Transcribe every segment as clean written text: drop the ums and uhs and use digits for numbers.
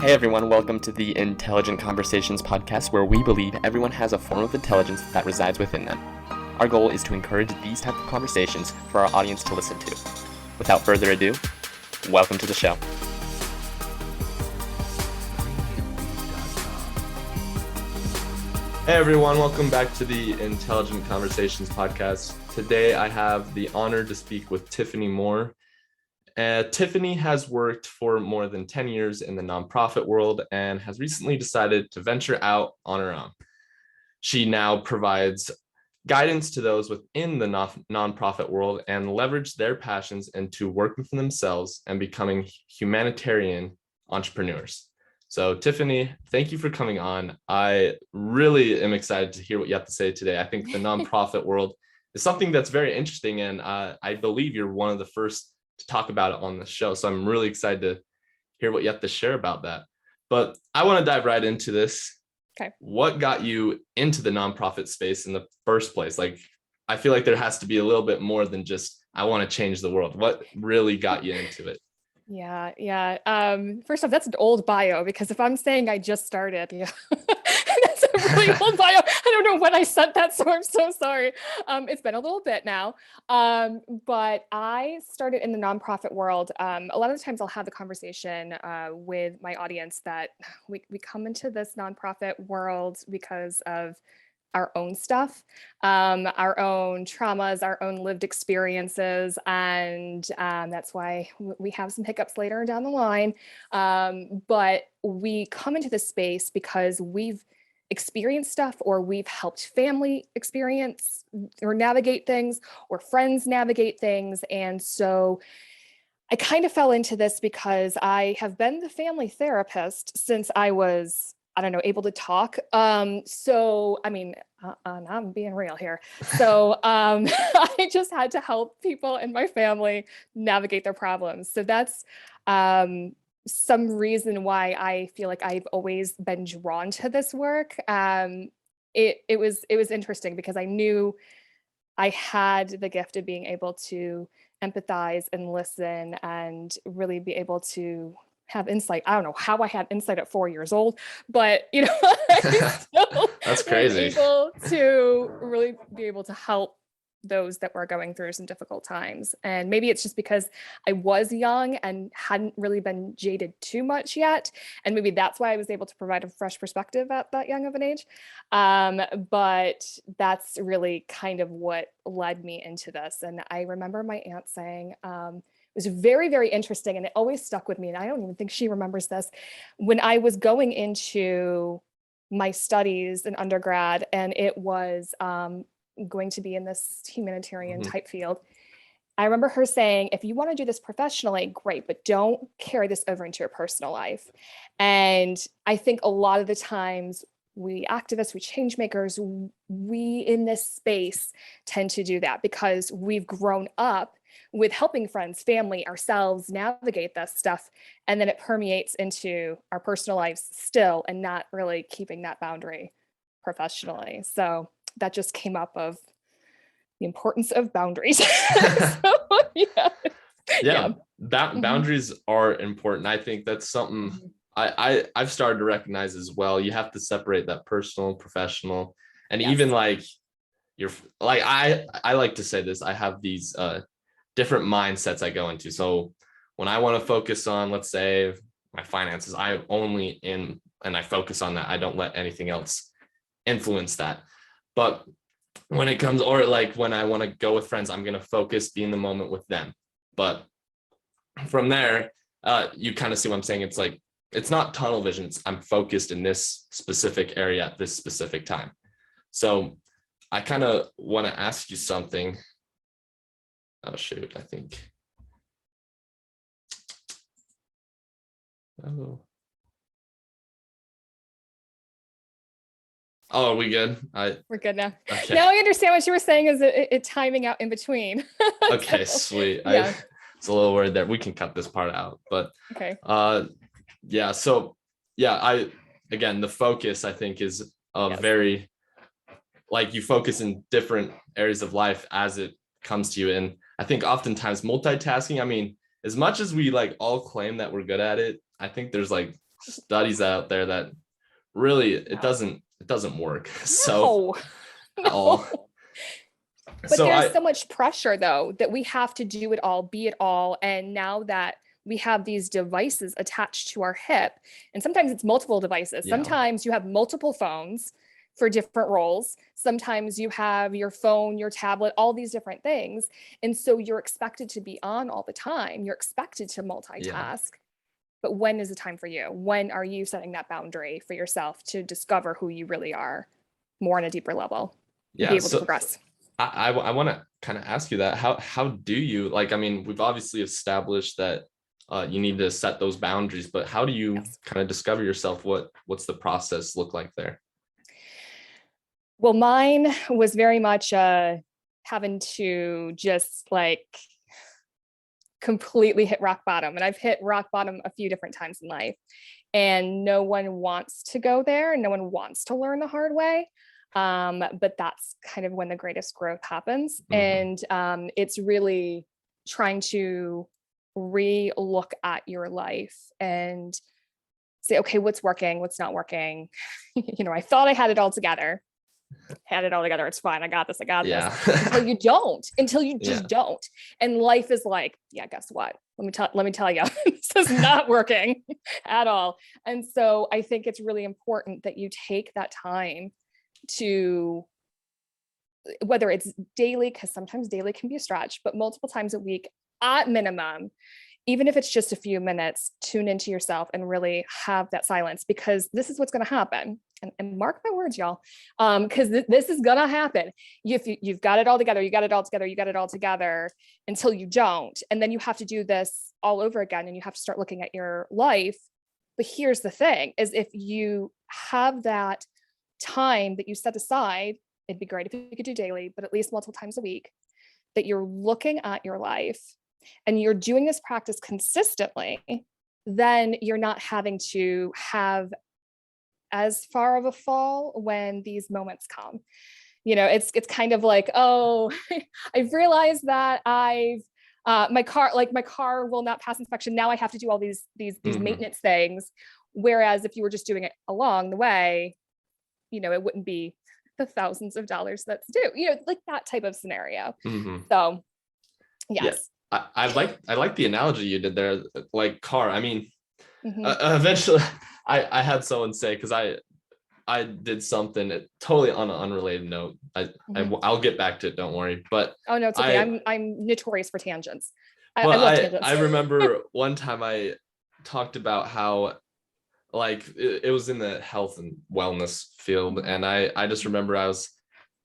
Hey everyone, welcome to the Intelligent Conversations podcast, where we believe everyone has a form of intelligence that resides within them. Our goal is to encourage these type of conversations for our audience to listen to. Without further ado, welcome to the show. Hey everyone, welcome back to the Intelligent Conversations podcast. Today I have the honor to speak with Tiffany Moore. Tiffany has worked for more than 10 years in the nonprofit world and has recently decided to venture out on her own. She now provides guidance to those within the nonprofit world and leverage their passions into working for themselves and becoming humanitarian entrepreneurs. So Tiffany, thank you for coming on. I really am excited to hear what you have to say today. I think the nonprofit world is something that's very interesting, and I believe you're one of the first to talk about it on the show. So I'm really excited to hear what you have to share about that. But I want to dive right into this. Okay. What got you into the nonprofit space in the first place? Like, I feel like there has to be a little bit more than just, I want to change the world. What really got you into it? Yeah. First off, that's an old bio, because if I'm saying I just started, that's a really old bio. I don't know when I sent that, so I'm so sorry. It's been a little bit now. But I started in the nonprofit world. A lot of the times I'll have the conversation with my audience that we come into this nonprofit world because of our own stuff, our own traumas, our own lived experiences. And that's why we have some hiccups later down the line. But we come into this space because we've experienced stuff, or we've helped family experience or navigate things, or friends navigate things. And so I kind of fell into this because I have been the family therapist since I was, I don't know, able to talk. So, I mean, I'm being real here. So I just had to help people in my family navigate their problems. So that's some reason why I feel like I've always been drawn to this work. It was interesting because I knew I had the gift of being able to empathize and listen and really be able to have insight. I don't know how I had insight at 4 years old, but I still That's crazy. was able to really be able to help those that were going through some difficult times. And maybe it's just because I was young and hadn't really been jaded too much yet. And maybe that's why I was able to provide a fresh perspective at that young of an age. But that's really kind of what led me into this. And I remember my aunt saying, it was very, very interesting, and it always stuck with me. And I don't even think she remembers this. When I was going into my studies in undergrad, and it was going to be in this humanitarian type field, I remember her saying, if you want to do this professionally, great, but don't carry this over into your personal life. And I think a lot of the times we activists, we change makers, we in this space tend to do that because we've grown up with helping friends, family, ourselves navigate that stuff. And then it permeates into our personal lives still, and not really keeping that boundary professionally. So that just came up of the importance of boundaries. So, Boundaries are important. I think that's something I've started to recognize as well. You have to separate that personal, professional, and even like I like to say this, I have these different mindsets I go into. So when I want to focus on, let's say, my finances, I focus on that. I don't let anything else influence that. But when it comes, or like when I want to go with friends, I'm going to focus, be in the moment with them. But from there, you kind of see what I'm saying. It's like, it's not tunnel vision. I'm focused in this specific area at this specific time. So I kind of want to ask you something. Oh, shoot, I think. Oh, are we good? We're good now. Okay. Now I understand what you were saying is it timing out in between. Okay, sweet. Yeah. It's a little word there. We can cut this part out, but okay. Yeah. So yeah, again, the focus I think is very, like, you focus in different areas of life as it comes to you. And I think oftentimes multitasking, I mean, as much as we like all claim that we're good at it, I think there's like studies out there that really it doesn't work. So No, at all. no. But So there's so much pressure though, that we have to do it all, be it all. And now that we have these devices attached to our hip, and sometimes it's multiple devices. Yeah. Sometimes you have multiple phones for different roles. Sometimes you have your phone, your tablet, all these different things. And so you're expected to be on all the time. You're expected to multitask. Yeah. But when is the time for you? When are you setting that boundary for yourself to discover who you really are more on a deeper level and be able to progress? I want to kind of ask you that. How do you, like, I mean, we've obviously established that you need to set those boundaries, but how do you kind of discover yourself? What's the process look like there? Well, mine was very much having to just like completely hit rock bottom. And I've hit rock bottom a few different times in life. And no one wants to go there. No one wants to learn the hard way. But that's kind of when the greatest growth happens. And it's really trying to re-look at your life and say, okay, what's working, what's not working? I thought I had it all together. It's fine. I got this. Until you don't, until you just don't. And life is like, yeah, guess what? Let me tell you, this is not working at all. And so I think it's really important that you take that time to, whether it's daily, because sometimes daily can be a stretch, but multiple times a week at minimum, even if it's just a few minutes, tune into yourself and really have that silence, because this is what's going to happen. And mark my words, y'all, because this is going to happen. You've got it all together, you got it all together until you don't. And then you have to do this all over again, and you have to start looking at your life. But here's the thing, is if you have that time that you set aside, it'd be great if you could do daily, but at least multiple times a week, that you're looking at your life and you're doing this practice consistently, then you're not having to have as far of a fall when these moments come. It's kind of like, oh, I've realized that my car will not pass inspection. Now I have to do all these maintenance things. Whereas if you were just doing it along the way, it wouldn't be the thousands of dollars that's due, like that type of scenario. So yes. Yeah. I like the analogy you did there, like car. I mean, eventually I had someone say, because I did something totally on an unrelated note. I'll get back to it, don't worry. But oh no, it's okay. I'm notorious for tangents. I love tangents. I remember one time I talked about how, like, it was in the health and wellness field, and I just remember I was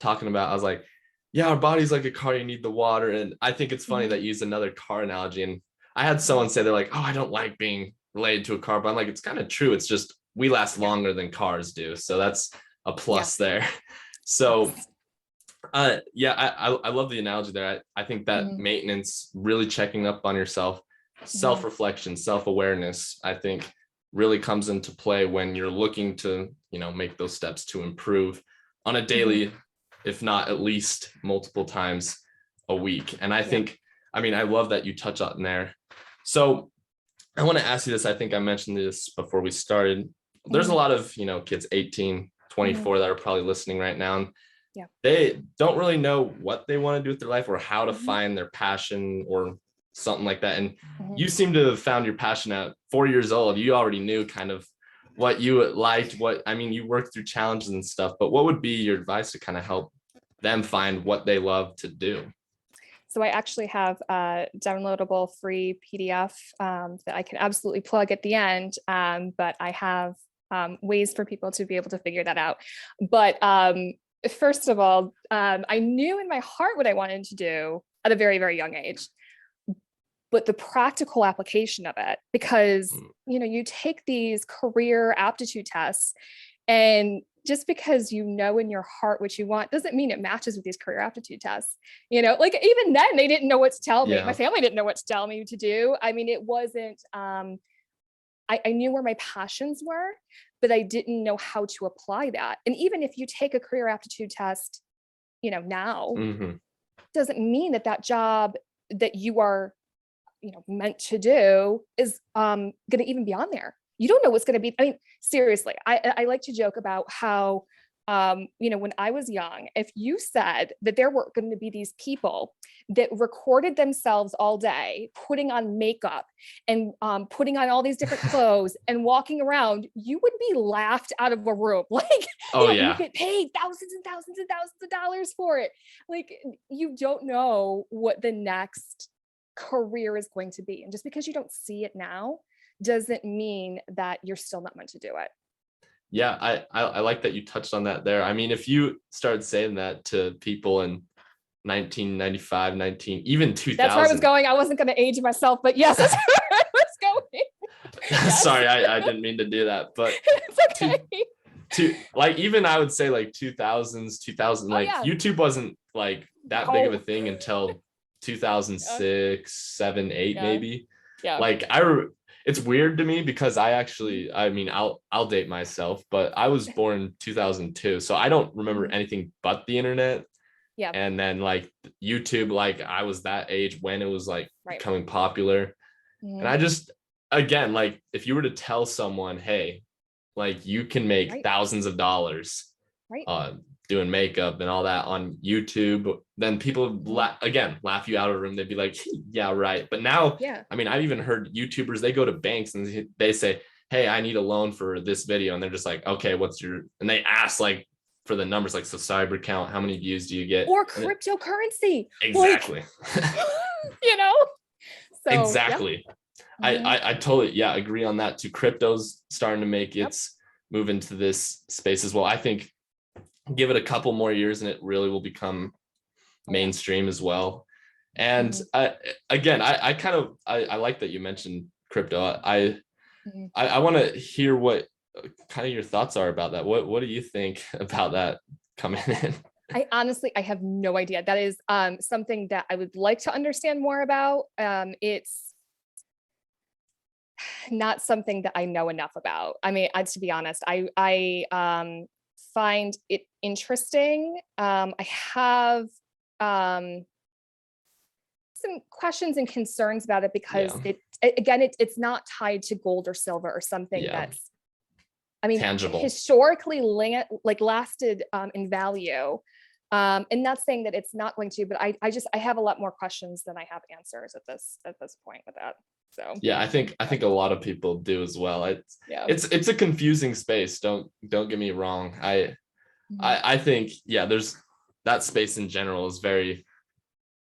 talking about, I was like, yeah, our body's like a car, you need the water. And I think it's funny that you use another car analogy. And I had someone say, they're like, oh, I don't like being related to a car, but I'm like, it's kind of true. It's just we last longer than cars do, so that's a plus there. So I love the analogy there. I think that maintenance, really checking up on yourself, self-reflection, self-awareness, I think really comes into play when you're looking to make those steps to improve on a daily, if not at least multiple times a week. And I think, I love that you touch on there. So I want to ask you this. I think I mentioned this before we started. There's a lot of, kids 18, 24 that are probably listening right now. And they don't really know what they want to do with their life or how to find their passion or something like that. And you seem to have found your passion at 4 years old. You already knew kind of what you liked, you worked through challenges and stuff, but what would be your advice to kind of help them find what they love to do? So I actually have a downloadable free PDF that I can absolutely plug at the end, but I have ways for people to be able to figure that out. But first of all, I knew in my heart what I wanted to do at a very, very young age. But the practical application of it, because, you take these career aptitude tests, and just because in your heart what you want doesn't mean it matches with these career aptitude tests. Like even then they didn't know what to tell me. My family didn't know what to tell me to do. It wasn't, I knew where my passions were, but I didn't know how to apply that. And even if you take a career aptitude test, now, doesn't mean that job that you are meant to do is going to even be on there. You don't know what's going to be. I mean, seriously, I like to joke about how, when I was young, if you said that there were going to be these people that recorded themselves all day, putting on makeup and putting on all these different clothes and walking around, you would be laughed out of a room. Like, Oh you yeah. get paid thousands and thousands and thousands of dollars for it. Like, you don't know what the next career is going to be. And just because you don't see it now doesn't mean that you're still not meant to do it. Yeah, I like that you touched on that there. I mean, if you started saying that to people in 1995, even 2000. That's where I was going. I wasn't going to age myself, but yes, that's where I was going. Yes. Sorry, I didn't mean to do that, but it's okay. to like, even I would say like 2000, like yeah. YouTube wasn't like that big of a thing until 2006, 7, 8, maybe. Yeah. Like it's weird to me because I mean, I'll date myself, but I was born 2002, so I don't remember anything but the internet. Yeah. And then like YouTube, like I was that age when it was like becoming popular. And I just, again, like if you were to tell someone, hey, like you can make thousands of dollars doing makeup and all that on YouTube, then people laugh you out of the room. They'd be like, yeah, right. But now, I mean, I've even heard YouTubers, they go to banks and they say, hey, I need a loan for this video. And they're just like, okay, and they ask like for the numbers, like subscriber count, how many views do you get? Or cryptocurrency. Exactly. So, exactly. I totally, agree on that too. Crypto's starting to make its move into this space as well. I think give it a couple more years and it really will become mainstream as well. And I like that you mentioned crypto. I want to hear what kind of your thoughts are about that. What do you think about that coming in? I have no idea. That is something that I would like to understand more about. It's not something that I know enough about. I mean, to be honest, I find it interesting. I have some questions and concerns about it because it's not tied to gold or silver or something that's, I mean, tangible, historically lasted in value. And not saying that it's not going to, but I have a lot more questions than I have answers at this point with that. So yeah, I think a lot of people do as well. It's a confusing space. Don't get me wrong. I think there's that space in general is very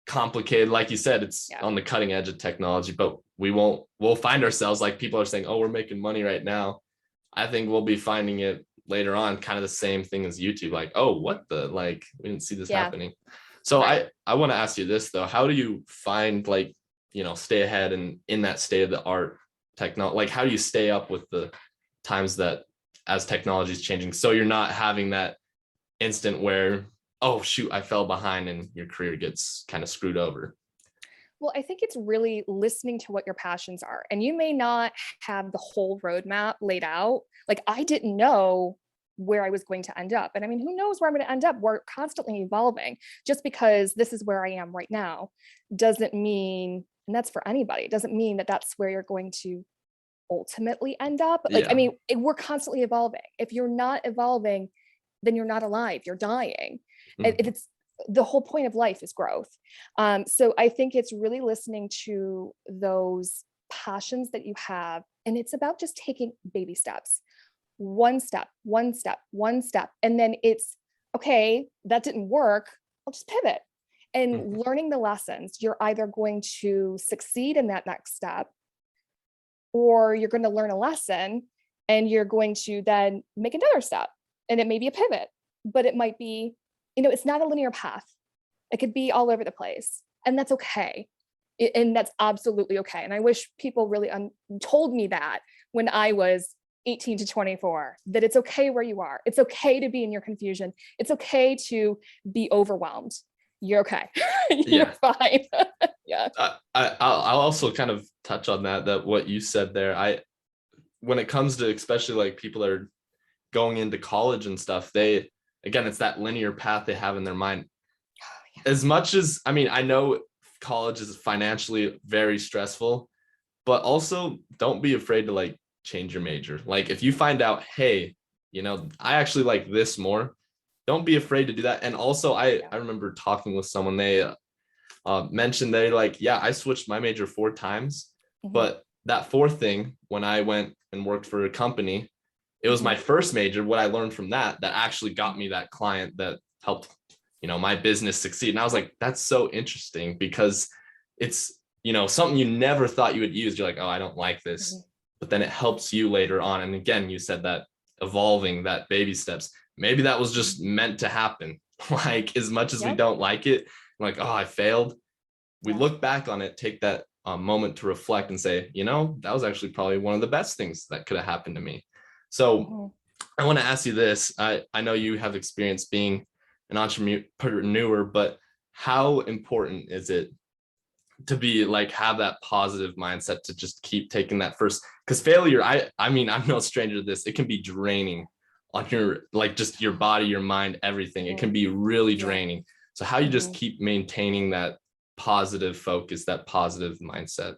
complicated. Like you said, it's on the cutting edge of technology, but we'll find ourselves like people are saying, oh, we're making money right now. I think we'll be finding it later on, kind of the same thing as YouTube. Like, oh, what the, like, we didn't see this happening. So I want to ask you this though. How do you find stay ahead and in that state of the art technology? Like, how do you stay up with the times that as technology is changing, so you're not having that instant where, oh shoot, I fell behind and your career gets kind of screwed over? Well, I think it's really listening to what your passions are. And you may not have the whole roadmap laid out. Like, I didn't know where I was going to end up. And I mean, who knows where I'm going to end up? We're constantly evolving. Just because this is where I am right now doesn't mean, and that's for anybody, it doesn't mean that that's where you're going to ultimately end up. Like, I mean, we're constantly evolving. If you're not evolving, then you're not alive, you're dying. If it's, the whole point of life is growth. So I think it's really listening to those passions that you have. And it's about just taking baby steps, one step. And then it's, okay, that didn't work, I'll just pivot. And learning the lessons, you're either going to succeed in that next step, or you're going to learn a lesson and you're going to then make another step. And it may be a pivot, but it might be, it's not a linear path. It could be all over the place, and that's okay. And that's absolutely okay. And I wish people really told me that when I was 18 to 24, that it's okay where you are. It's okay to be in your confusion. It's okay to be overwhelmed. You're okay. You're fine. I'll also kind of touch on that what you said there. When it comes to especially like people that are going into college and stuff, again, it's that linear path they have in their mind. As much as, I mean, I know college is financially very stressful, but also don't be afraid to like change your major. Like if you find out, hey, I actually like this more, don't be afraid to do that. And also I remember talking with someone, they mentioned they like, yeah, I switched my major 4 times, but that fourth thing, when I went and worked for a company, it was my first major. What I learned from that actually got me that client that helped, my business succeed. And I was like, that's so interesting because it's, something you never thought you would use. You're like, oh, I don't like this, but then it helps you later on. And again, you said that evolving, that baby steps, maybe that was just meant to happen. Like as much as we don't like it, like, oh, I failed. We look back on it, take that moment to reflect and say, that was actually probably one of the best things that could have happened to me. So I want to ask you this. I know you have experience being an entrepreneur, but how important is it to be like, have that positive mindset to just keep taking that first, because failure, I mean, I'm no stranger to this. It can be draining on your, like just your body, your mind, everything. It can be really draining. So how you just keep maintaining that positive focus, that positive mindset.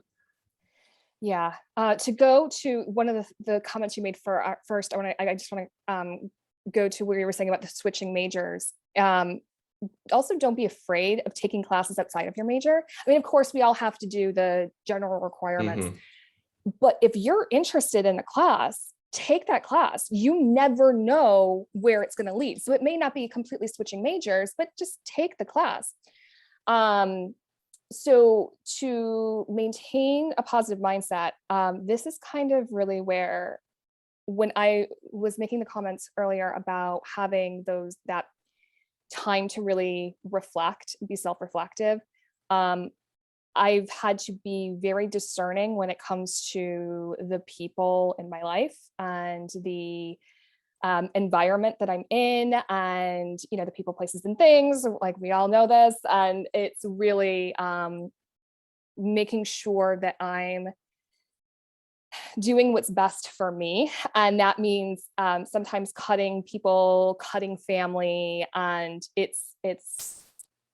Yeah. To go to one of the comments you made for first, I just want to go to where you were saying about the switching majors. Also, don't be afraid of taking classes outside of your major. I mean, of course, we all have to do the general requirements, but if you're interested in a class, take that class. You never know where it's going to lead. So it may not be completely switching majors, but just take the class. So to maintain a positive mindset, this is kind of really where, when I was making the comments earlier about having that time to really reflect, be self-reflective, I've had to be very discerning when it comes to the people in my life and the environment that I'm in, and the people, places, and things. Like we all know this, and it's really making sure that I'm doing what's best for me, and that means sometimes cutting people, cutting family, and it's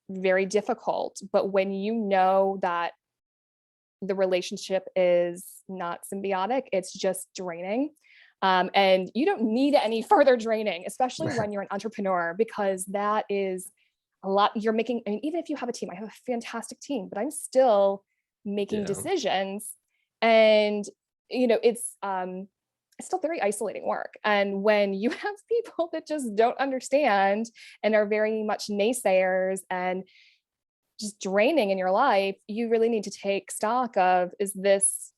very difficult. But when you know that the relationship is not symbiotic, it's just draining. And you don't need any further draining, especially when you're an entrepreneur, because that is a lot. You're making, I mean, even if you have a team, I have a fantastic team, but I'm still making decisions, and it's still very isolating work. And when you have people that just don't understand and are very much naysayers and just draining in your life, you really need to take stock of, is this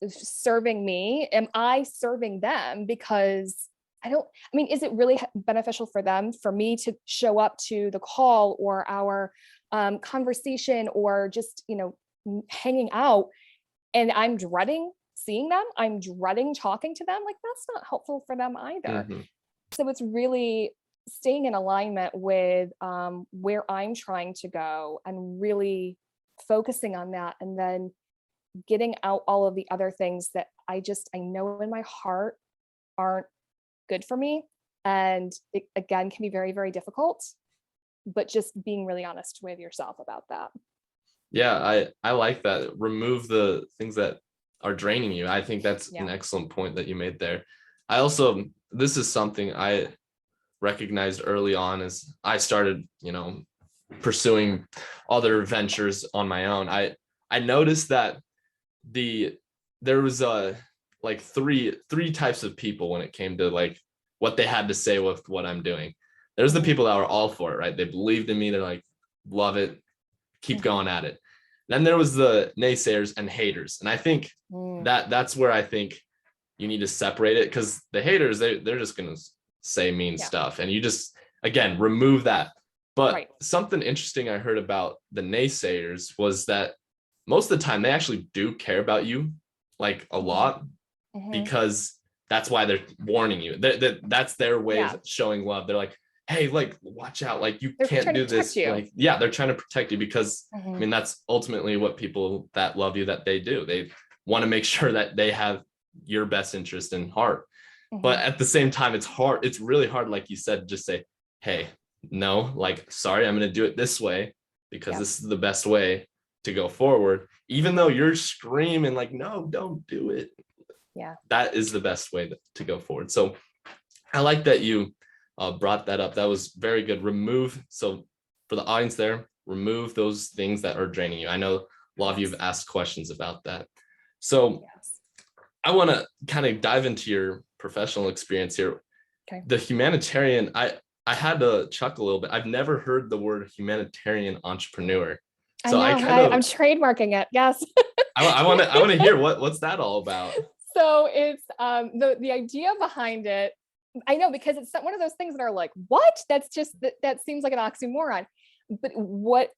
serving me? Am I serving them? Because is it really beneficial for them, for me to show up to the call or our conversation, or just, hanging out, and I'm dreading seeing them, I'm dreading talking to them? Like, that's not helpful for them either. So it's really staying in alignment with where I'm trying to go, and really focusing on that, and then getting out all of the other things that I know in my heart aren't good for me. And it, again, can be very, very difficult, but just being really honest with yourself about that. Yeah, I like that. Remove the things that are draining you. I think that's an excellent point that you made there. This is something I recognized early on as I started, pursuing other ventures on my own. I noticed that there was like three types of people when it came to like what they had to say with what I'm doing. There's the people that were all for it, right? They believed in me. They're like, love it, keep going at it. Then there was the naysayers and haters. And I think that's where I think you need to separate it, because the haters, they're just going to say mean stuff. And you just, again, remove that. But something interesting I heard about the naysayers was that most of the time they actually do care about you, like a lot, because that's why they're warning you. That's their way of showing love. They're like, hey, like, watch out, like they're can't do this. Like, they're trying to protect you, because I mean, that's ultimately what people that love you, that they do. They want to make sure that they have your best interest in heart. But at the same time, it's hard. It's really hard, like you said, just say, hey, no, like, sorry, I'm going to do it this way, because this is the best way to go forward, even though you're screaming like, no, don't do it. Yeah. that is the best way to go forward. So I like that you brought that up. That was very good. So for the audience there, remove those things that are draining you. I know a lot of you have asked questions about that. So I want to kind of dive into your professional experience here. Okay. The humanitarian, I had to chuckle a little bit. I've never heard the word humanitarian entrepreneur. So I know, I'm trademarking it. Yes. I want to hear what's that all about. So it's the idea behind it. I know, because it's one of those things that are like, what? That's just that seems like an oxymoron. But what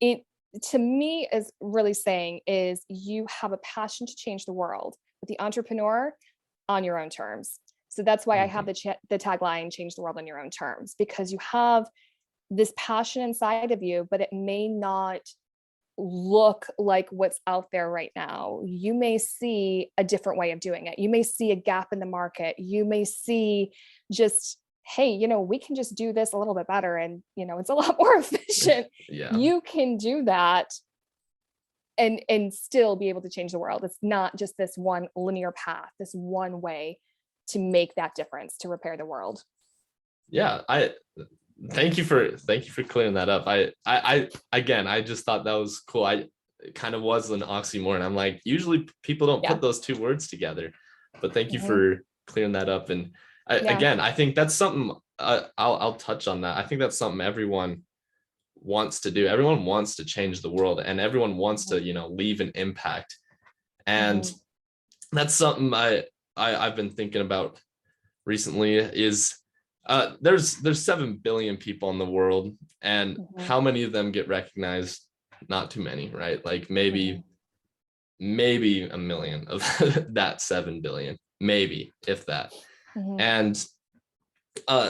it to me is really saying is you have a passion to change the world, but the entrepreneur on your own terms. So that's why I have the tagline, change the world on your own terms, because you have this passion inside of you, but it may not look like what's out there right now. You may see a different way of doing it. You may see a gap in the market. You may see just, hey, we can just do this a little bit better, and it's a lot more efficient. Yeah. You can do that and still be able to change the world. It's not just this one linear path, this one way to make that difference, to repair the world. Yeah, thank you for clearing that up. I just thought that was cool. It kind of was an oxymoron. I'm like, usually people don't put those two words together, but thank you for clearing that up. And again, I think that's something I'll touch on that. I think that's something everyone wants to do. Everyone wants to change the world, and everyone wants to, leave an impact. And that's something I've been thinking about recently is there's 7 billion people in the world, and how many of them get recognized? Not too many, right? Like maybe a million of that 7 billion, maybe, if that. And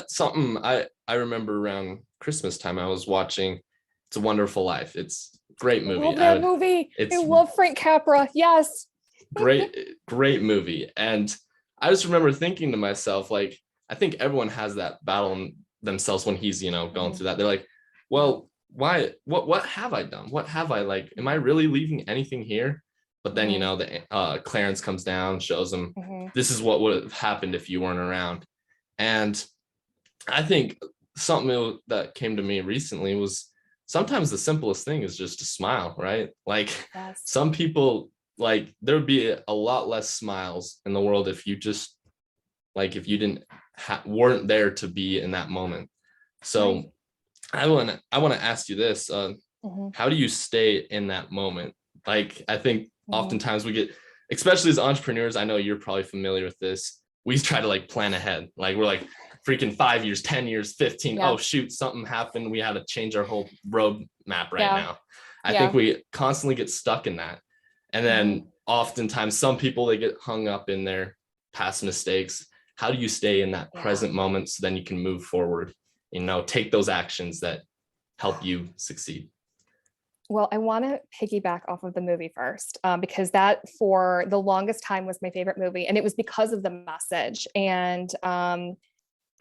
something I remember around Christmas time, I was watching It's a Wonderful Life. It's a great movie. I love that movie. I love Frank Capra. Yes. Great movie. And I just remember thinking to myself, like, I think everyone has that battle in themselves when he's, going through that. They're like, well, why, what have I done? What have I, like, am I really leaving anything here? But then, the Clarence comes down, shows him, this is what would have happened if you weren't around. And I think something that came to me recently was sometimes the simplest thing is just to smile, right? Like some people, like, there would be a lot less smiles in the world if you just, like, if you weren't there to be in that moment. So I want to ask you this, how do you stay in that moment? Like, I think oftentimes we get, especially as entrepreneurs, I know you're probably familiar with this, we try to, like, plan ahead. Like, we're like, freaking 5 years, 10 years, 15. Oh shoot, something happened. We had to change our whole road map right now. I think we constantly get stuck in that. And then oftentimes some people, they get hung up in their past mistakes. How do you stay in that present moment so then you can move forward, take those actions that help you succeed? Well, I want to piggyback off of the movie first, because that for the longest time was my favorite movie. And it was because of the message. And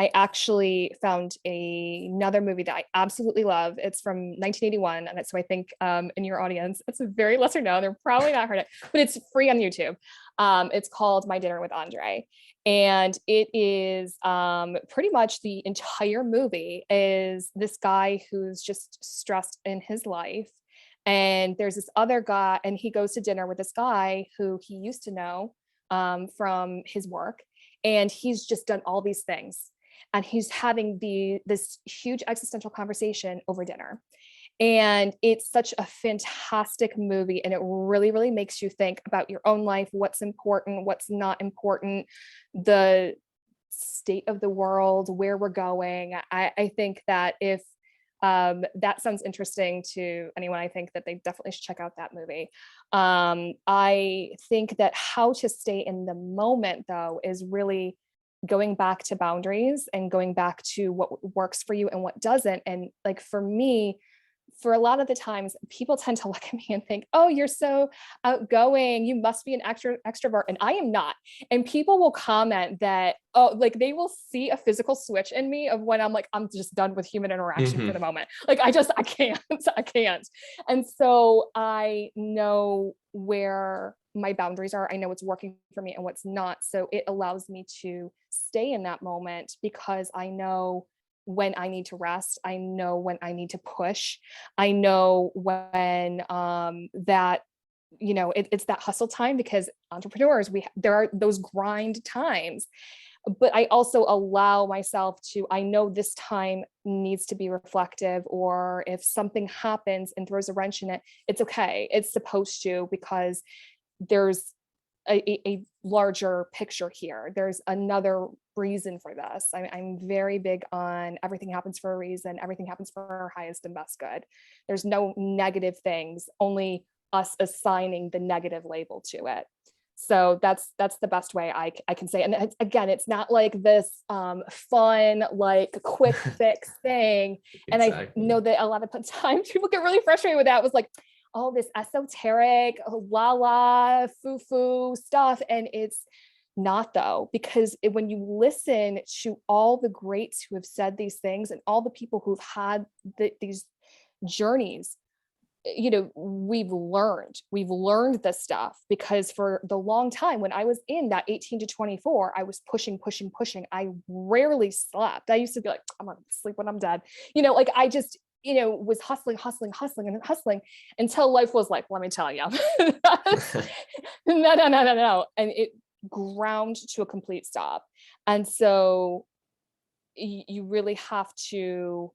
I actually found another movie that I absolutely love. It's from 1981. And so I think in your audience, it's a very lesser known. They're probably not heard it, but it's free on YouTube. It's called My Dinner with Andre. And it is pretty much the entire movie is this guy who's just stressed in his life. And there's this other guy, and he goes to dinner with this guy who he used to know from his work. And he's just done all these things. And he's having this huge existential conversation over dinner. And it's such a fantastic movie. And it really, really makes you think about your own life, what's important, what's not important, the state of the world, where we're going. I think that if that sounds interesting to anyone, I think that they definitely should check out that movie. I think that how to stay in the moment, though, is really going back to boundaries and going back to what works for you and what doesn't. And like for me, for a lot of the times, people tend to look at me and think, oh, you're so outgoing, you must be an extrovert. And I am not. And people will comment that, oh, like they will see a physical switch in me of when I'm like, I'm just done with human interaction for the moment. Like, I can't. And so I know where my boundaries are. I know what's working for me and what's not. So it allows me to stay in that moment because I know when I need to rest. I know when I need to push. I know when that, it's that hustle time, because entrepreneurs, there are those grind times. But I also allow myself to, I know this time needs to be reflective, or if something happens and throws a wrench in it, it's okay. It's supposed to, because there's a larger picture here. There's another reason for this. I'm very big on everything happens for a reason. Everything happens for our highest and best good. There's no negative things, only us assigning the negative label to it. So that's the best way I can say. And again, it's not like this fun, like quick fix thing. And I know that a lot of times people get really frustrated with that. It was like, all this esoteric, la la, foo foo stuff. And it's not, though, because when you listen to all the greats who have said these things and all the people who've had these journeys, we've learned this stuff, because for the long time when I was in that 18 to 24, I was pushing. I rarely slept. I used to be like, I'm gonna sleep when I'm dead. Like I just, was hustling until life was like, let me tell you, no. And it ground to a complete stop. And so you really have to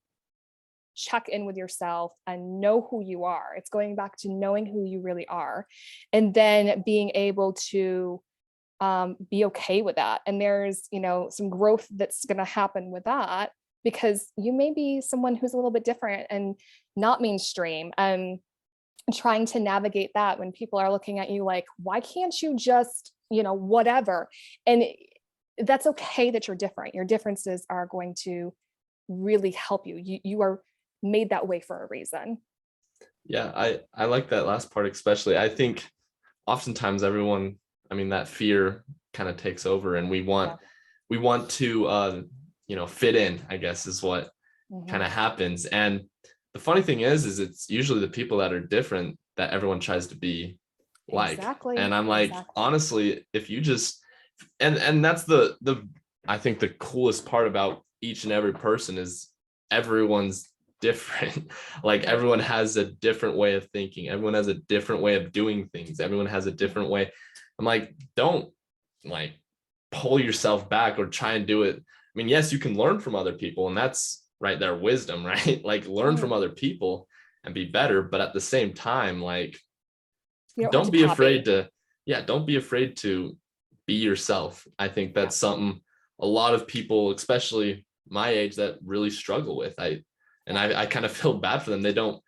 check in with yourself and know who you are. It's going back to knowing who you really are, and then being able to be okay with that. And there's, some growth that's going to happen with that, because you may be someone who's a little bit different and not mainstream, and trying to navigate that when people are looking at you like, why can't you just, whatever? And that's okay that you're different. Your differences are going to really help you. You are made that way for a reason. Yeah, I like that last part, especially. I think oftentimes everyone, that fear kind of takes over, and we want to fit in, I guess, is what kind of happens. And the funny thing is it's usually the people that are different that everyone tries to be like. Exactly. And I'm like, honestly, if you just, and that's the I think the coolest part about each and every person is everyone's different. Like everyone has a different way of thinking. Everyone has a different way of doing things. Everyone has a different way. I'm like, don't like pull yourself back or try and do it. Yes, you can learn from other people, and that's right, their wisdom, right? Like learn from other people and be better. But at the same time, like, don't be afraid to be yourself. I think that's something a lot of people, especially my age, that really struggle with. I kind of feel bad for them. They don't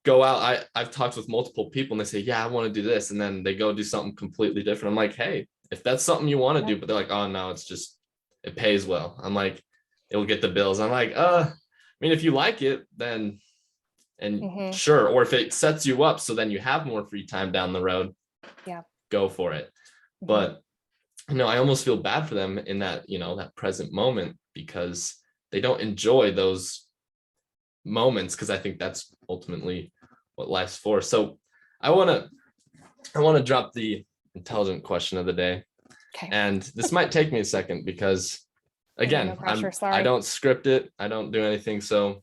go out. I've talked with multiple people and they say, yeah, I want to do this. And then they go do something completely different. I'm like, hey, if that's something you want to do, but they're like, oh no, it's just, it pays well. I'm like, it'll get the bills. I'm like, if you like it, then, and sure. Or if it sets you up, so then you have more free time down the road, go for it. But I almost feel bad for them in that, that present moment, because they don't enjoy those moments, because I think that's ultimately what life's for. So I want to drop the intelligent question of the day. Okay. And this might take me a second, because again, no pressure, I don't script it. I don't do anything. So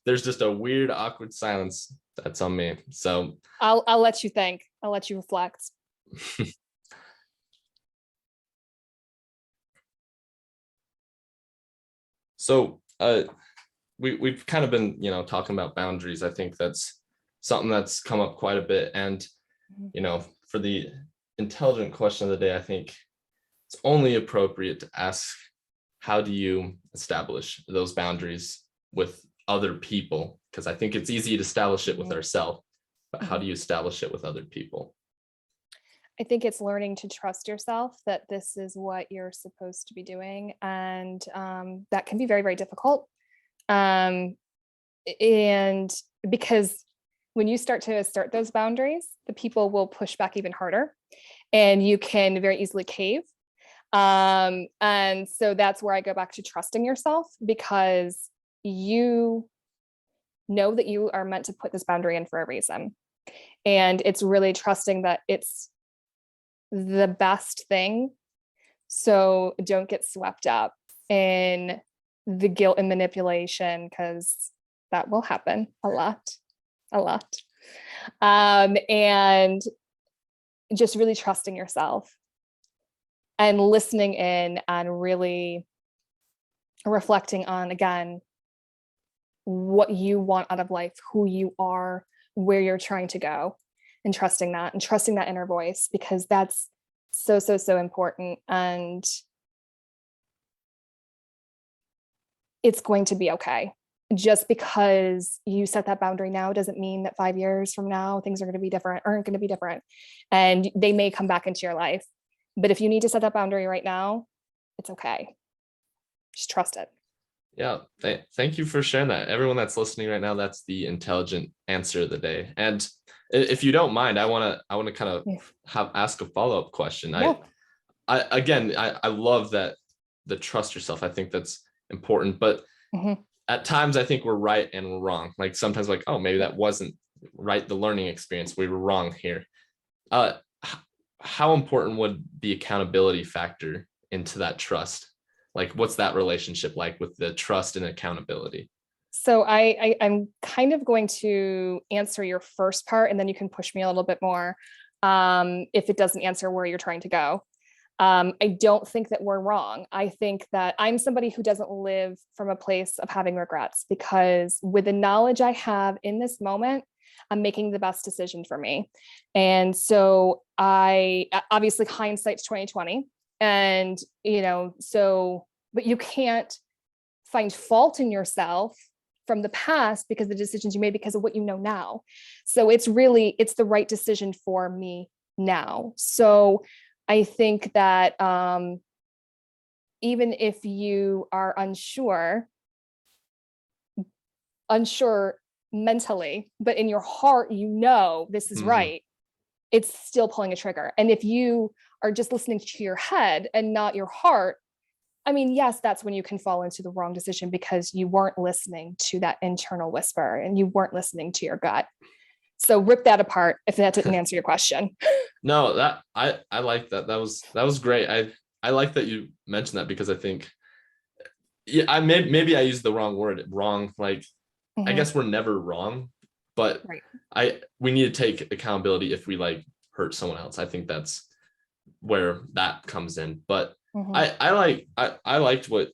there's just a weird, awkward silence that's on me. So I'll let you think. I'll let you reflect. So we've kind of been, talking about boundaries. I think that's something that's come up quite a bit. And, for the intelligent question of the day, I think it's only appropriate to ask, how do you establish those boundaries with other people? Because I think it's easy to establish it with ourselves, but how do you establish it with other people? I think it's learning to trust yourself that this is what you're supposed to be doing. And that can be very, very difficult. And because when you start to assert those boundaries, the people will push back even harder, and you can very easily cave. And so that's where I go back to trusting yourself, because you know that you are meant to put this boundary in for a reason. And it's really trusting that it's the best thing. So don't get swept up in the guilt and manipulation, because that will happen a lot. And just really trusting yourself and listening in and really reflecting on, again, what you want out of life, who you are, where you're trying to go, and trusting that inner voice, because that's so important. And it's going to be okay. Just because you set that boundary now doesn't mean that 5 years from now things aren't going to be different, and they may come back into your life. But if you need to set that boundary right now, it's okay. Just trust it. Yeah, thank you for sharing that. Everyone that's listening right now, that's the intelligent answer of the day. And if you don't mind, I want to kind of ask a follow-up question. Yeah. I love that, the trust yourself. I think that's important, but at times I think we're right and we're wrong. Like sometimes, like, oh, maybe that wasn't right, the learning experience, we were wrong here. How important would the accountability factor into that trust? Like, what's that relationship like with the trust and accountability? So I'm kind of going to answer your first part, and then you can push me a little bit more if it doesn't answer where you're trying to go. I don't think that we're wrong. I think that I'm somebody who doesn't live from a place of having regrets, because with the knowledge I have in this moment, I'm making the best decision for me. And so obviously hindsight's 2020. And, but you can't find fault in yourself from the past because of the decisions you made, because of what you know now. So it's the right decision for me now. So I think that even if you are unsure mentally, but in your heart, this is right, it's still pulling a trigger. And if you are just listening to your head and not your heart, I mean, yes, that's when you can fall into the wrong decision, because you weren't listening to that internal whisper and you weren't listening to your gut. So rip that apart if that didn't answer your question. No, that I like that. That was great. I like that you mentioned that, because I think, yeah, maybe I used the wrong word, wrong. Like, I guess we're never wrong, but right. We need to take accountability if we like hurt someone else. I think that's where that comes in. But I liked what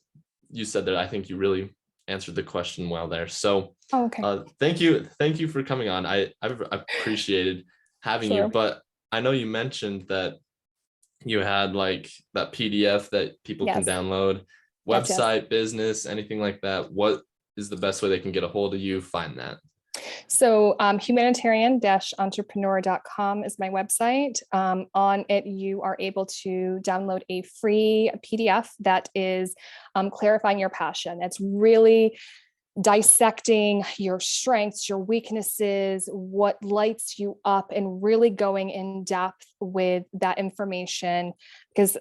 you said there. I think you really answered the question well there. So thank you for coming on. I've appreciated having you. But I know you mentioned that you had like that PDF that people can download, website, business, anything like that. What is the best way they can get a hold of you, find that? So humanitarian-entrepreneur.com is my website. On it, you are able to download a free PDF that is clarifying your passion. It's really dissecting your strengths, your weaknesses, what lights you up, and really going in depth with that information. Because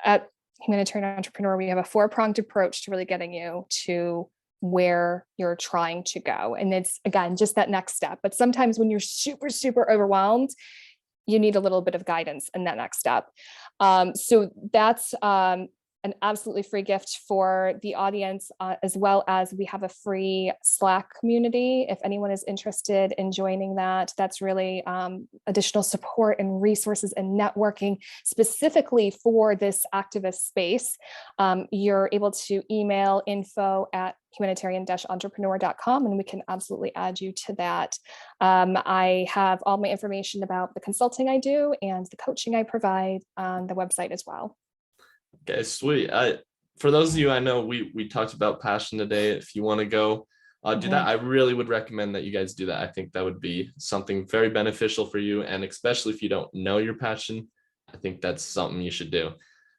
at Humanitarian Entrepreneur, we have a 4-pronged approach to really getting you to where you're trying to go. And it's, again, just that next step. But sometimes when you're super, super overwhelmed, you need a little bit of guidance in that next step. So that's an absolutely free gift for the audience, as well as we have a free Slack community. If anyone is interested in joining that, that's really additional support and resources and networking specifically for this activist space. You're able to email info@humanitarian-entrepreneur.com, and we can absolutely add you to that. I have all my information about the consulting I do and the coaching I provide on the website as well. Okay, sweet. For those of you, I know we talked about passion today. If you want to go do that, I really would recommend that you guys do that. I think that would be something very beneficial for you. And especially if you don't know your passion, I think that's something you should do.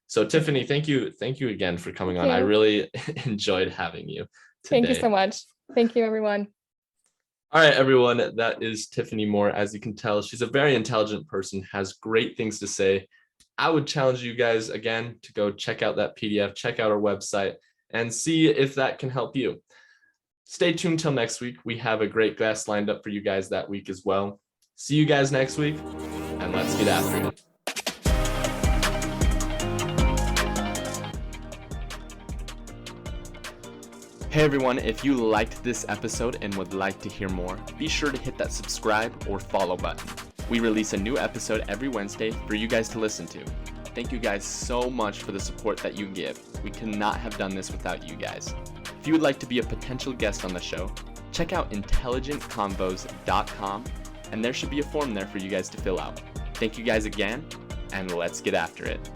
So Tiffany, thank you again for coming on. I really enjoyed having you today. Thank you so much. Thank you, everyone. All right, everyone, that is Tiffany Moore. As you can tell, she's a very intelligent person, has great things to say. I would challenge you guys again to go check out that PDF, check out our website, and see if that can help you. Stay tuned till next week. We have a great guest lined up for you guys that week as well. See you guys next week, and let's get after it. Hey everyone, if you liked this episode and would like to hear more, be sure to hit that subscribe or follow button. We release a new episode every Wednesday for you guys to listen to. Thank you guys so much for the support that you give. We could not have done this without you guys. If you would like to be a potential guest on the show, check out intelligentconvos.com, and there should be a form there for you guys to fill out. Thank you guys again, and let's get after it.